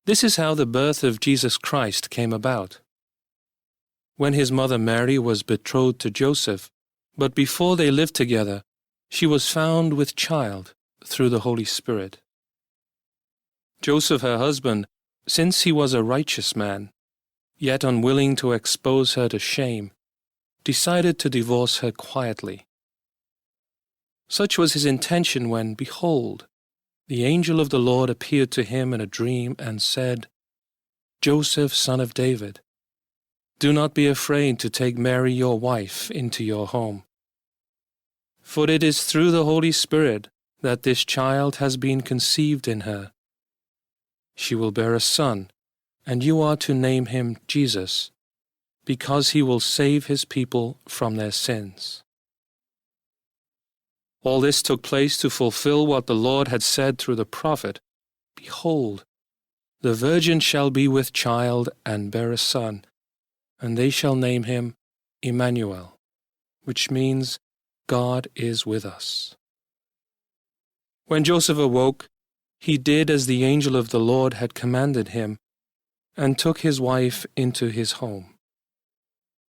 This is how the birth of Jesus Christ came about. When his mother Mary was betrothed to Joseph, but before they lived together, she was found with child through the Holy Spirit. Joseph, her husband, since he was a righteous man, yet unwilling to expose her to shame, decided to divorce her quietly. Such was his intention when, behold, the angel of the Lord appeared to him in a dream and said, "Joseph, son of David, do not be afraid to take Mary your wife into your home. For it is through the Holy Spirit that this child has been conceived in her. She will bear a son, and you are to name him Jesus, because he will save his people from their sins." All this took place to fulfill what the Lord had said through the prophet, "Behold, the virgin shall be with child and bear a son, and they shall name him Emmanuel," which means God is with us. When Joseph awoke, he did as the angel of the Lord had commanded him, and took his wife into his home.